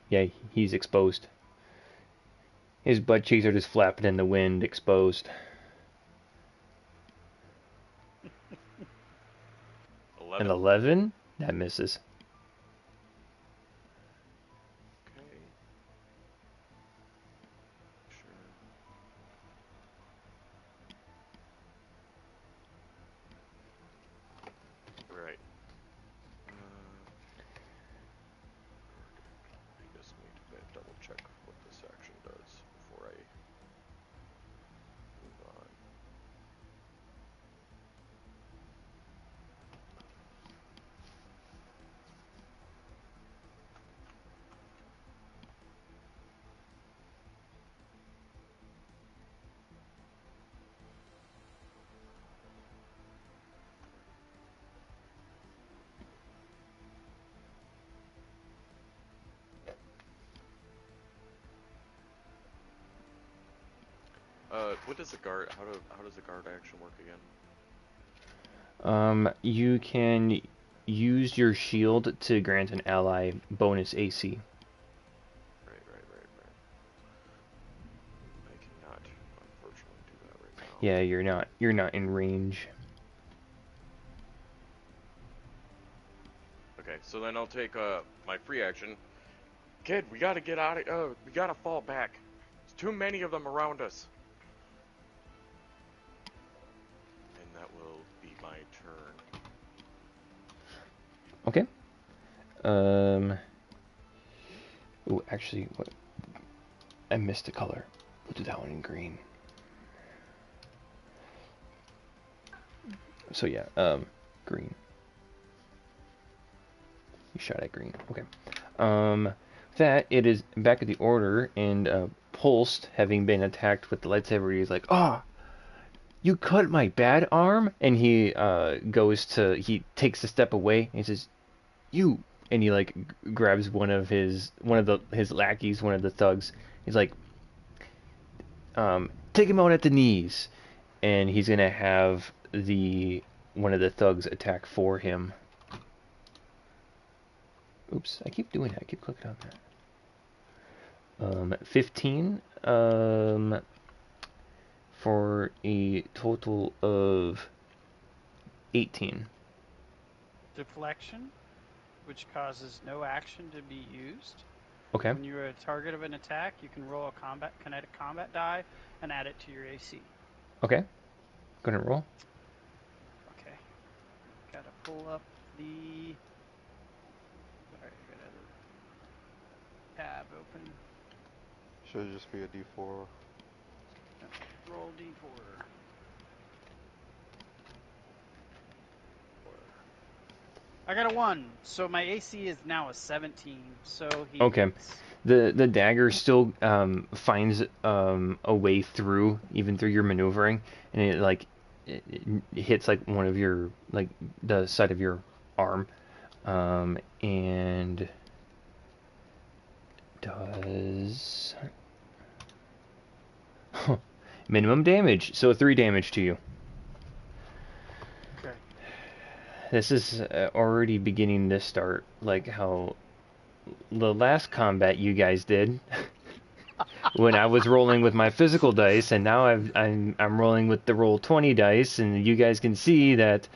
he's exposed. His butt cheeks are just flapping in the wind, exposed. 11. An 11? That misses. Okay. Sure. Right. I just need to double check what this action does before I move on. What does the guard? How does the guard action work again? You can use your shield to grant an ally bonus AC. Right. I cannot, unfortunately, do that right now. Yeah, you're not in range. Okay, so then I'll take my free action. Kid, we gotta get out of. We gotta fall back. There's too many of them around us. And that will be my turn. Okay. Ooh, actually, what? I missed a color. We'll do that one in green. So yeah, green. You shot at green. Okay. That it is back at the order, and Pulsed, having been attacked with the lightsaber, he's like, "Ah, you cut my bad arm," and he takes a step away and he says, "You," and he like grabs one of his lackeys, one of the thugs. He's like, "Take him out at the knees," and he's gonna have one of the thugs attack for him. Oops, I keep doing that. I keep clicking on that. 15. For a total of 18. Deflection, which causes no action to be used. Okay. When you're a target of an attack, you can roll a kinetic combat die and add it to your AC. Okay. Go ahead and roll. Okay. Gotta pull up the... Sorry, I got a tab open. Should just be a D4. Roll D4. I got a 1, so my AC is now a 17. So he Okay. hits. the dagger still finds a way through, even through your maneuvering, and it hits like one of your, like the side of your arm, and does minimum damage, so 3 damage to you. Okay. This is already beginning to start like how the last combat you guys did when I was rolling with my physical dice, and now I'm rolling with the roll 20 dice, and you guys can see that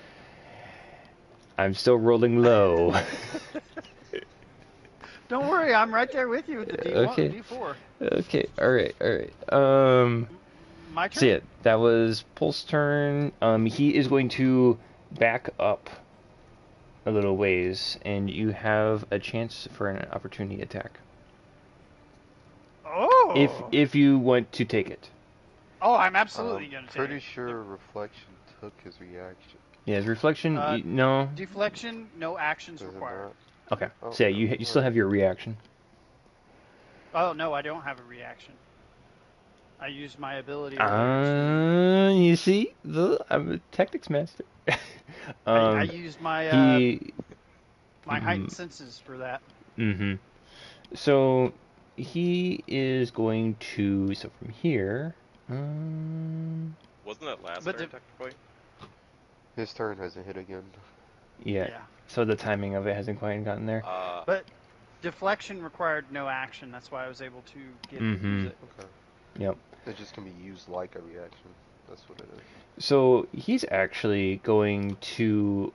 I'm still rolling low. Don't worry, I'm right there with you with the D1, Okay. D4. Okay, all right. My turn. So yeah, that was Pulse turn. He is going to back up a little ways, and you have a chance for an opportunity attack. Oh. If you want to take it. Oh, I'm absolutely gonna take Pretty it. sure Reflection took his reaction. Yeah, his reflection. No. Deflection, no actions Does it required. not? Okay. Oh, So yeah, you still have your reaction. Oh no, I don't have a reaction. I used my ability. You see, I'm a tactics master. I used my my heightened senses for that. Mm-hmm. So he is going to. So from here. Wasn't it last turn technically? His turn hasn't hit again. Yeah. So the timing of it hasn't quite gotten there. But deflection required no action. That's why I was able to use it. Okay. Yep. It just can be used like a reaction. That's what it is. So he's actually going to.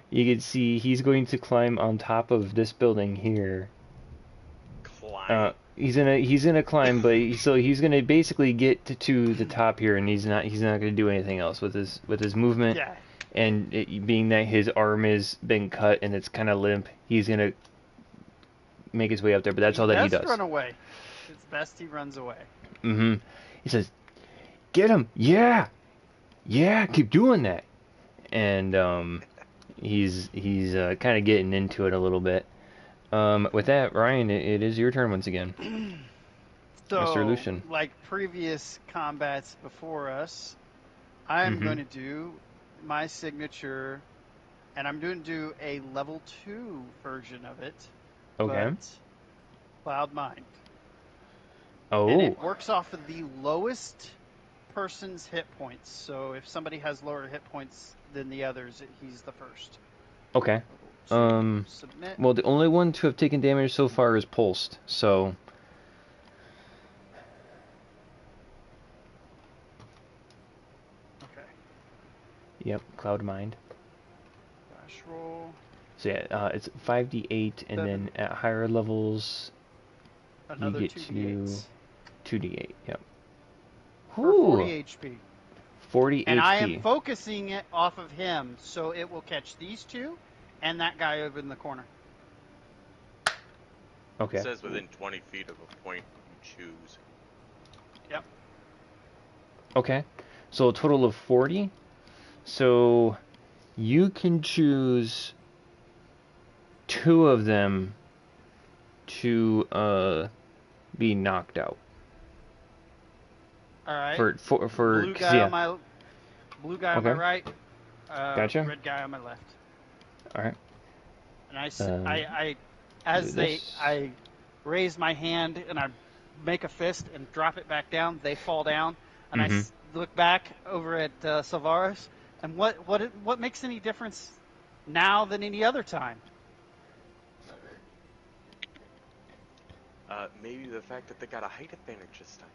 You can see he's going to climb on top of this building here. Climb. He's gonna climb, but he's gonna basically get to the top here, and he's not gonna do anything else with his movement. Yeah. And being that his arm has been cut and it's kind of limp, he's gonna make his way up there. But that's all that he does. Run away. It's best he runs away. Mm-hmm. He says, "Get him! Yeah, keep doing that." And he's kind of getting into it a little bit. With that, Ryan, it is your turn once again. So, Mr. Lucian. Like previous combats before us, I am going to do my signature, and I'm going to do a level 2 version of it. Okay. But Cloud Mind. Oh. And it works off of the lowest person's hit points. So if somebody has lower hit points than the others, he's the first. Okay. Submit. Well, the only one to have taken damage so far is Pulsed, so... Okay. Yep, Cloud Mind. Flash roll. So yeah, it's 5d8, and then at higher levels, another you get 2d8s. 2d8, yep. For 40 HP. 40 and HP. I am focusing it off of him, so it will catch these two and that guy over in the corner. Okay. It says within 20 feet of a point you choose. Yep. Okay. So a total of 40. So you can choose 2 of them to be knocked out. All right. For blue guy on my on my right. Gotcha. Red guy on my left. All right. And I raise my hand and I make a fist and drop it back down. They fall down, and I look back over at Salvaris. And what makes any difference now than any other time? Maybe the fact that they got a height advantage this time.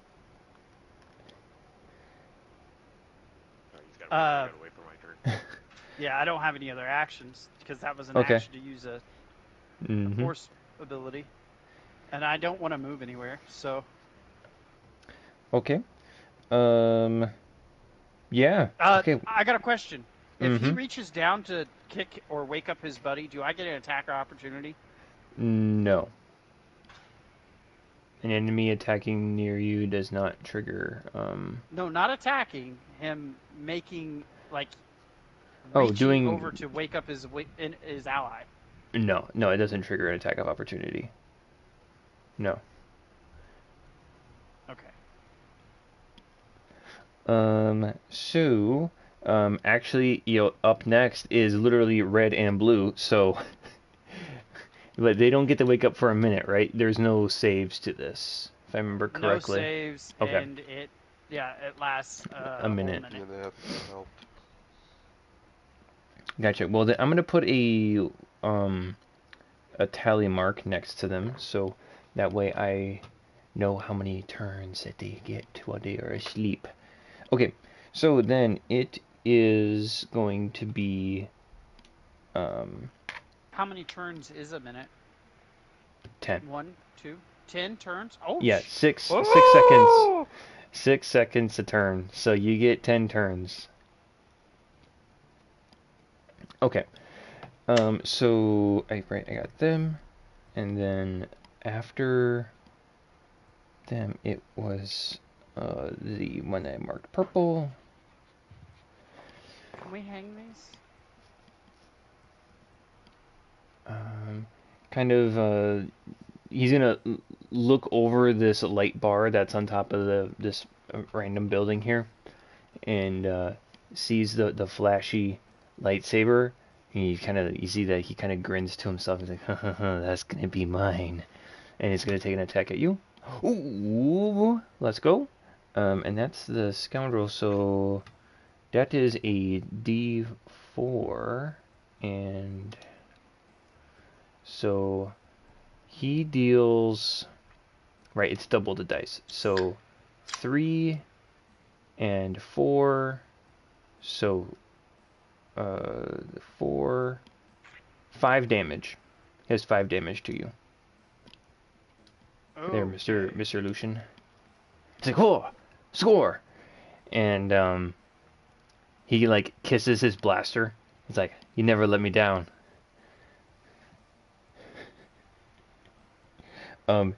Oh, he's got to wait for my turn. Yeah, I don't have any other actions because that was an action to use a force ability, and I don't want to move anywhere. So. Okay. Yeah. Okay. I got a question. If he reaches down to kick or wake up his buddy, do I get an attack or opportunity? No. An enemy attacking near you does not trigger. No, not attacking him. Making like. Doing over to wake up his ally. No, it doesn't trigger an attack of opportunity. No. Okay. So, actually, up next is literally red and blue, so, but they don't get to wake up for a minute, right? There's no saves to this, if I remember correctly. No saves, Okay. and it lasts A minute. Yeah, they have to be helped. Gotcha. Well, then I'm gonna put a tally mark next to them, so that way I know how many turns that they get while they are asleep. Okay, so then it is going to be How many turns is a minute? 10. 1, 2, 10 turns. Oh, Yeah, 6 oh! seconds. 6 seconds a turn, so you get 10 turns. Okay. So I got them, and then after them it was the one that I marked purple. Can we hang these? Kind of he's gonna look over this light bar that's on top of this random building here, and sees the flashy lightsaber. You see that he kind of grins to himself. He's like, that's gonna be mine, and he's gonna take an attack at you. Ooh, let's go. And that's the scoundrel. So that is a D4, and so he deals. Right, it's double the dice. So 3 and 4. So 4, 5 damage. He has 5 damage to you. Oh, There, Mr. Lucian. It's like, oh, score! And he like kisses his blaster. He's like, you never let me down.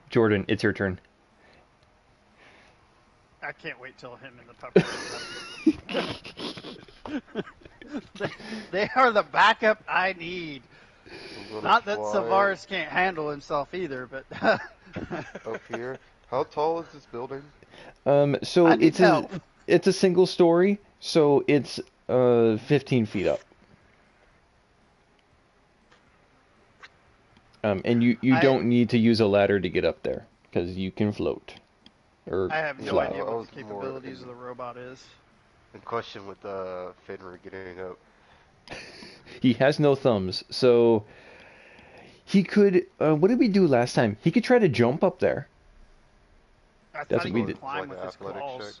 Jordan, it's your turn. I can't wait till him and the pupper. They are the backup I need. Not that Savaris can't handle himself either, but up here. How tall is this building? So I need help. It's a single story, so it's 15 feet up. And you don't need to use a ladder to get up there because you can float or I have no fly. idea what the capabilities of the robot is. The question with Fenrir getting up. He has no thumbs, so he could. What did we do last time? He could try to jump up there. I That's thought he what we could did. climb Like with an his athletic claws. check.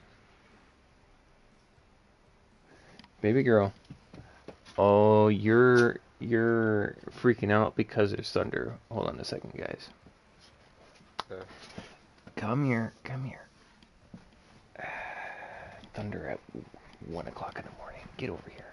Baby girl. Oh, you're freaking out because there's thunder. Hold on a second, guys. Okay. Come here. Thunder at 1 o'clock in the morning. Get over here.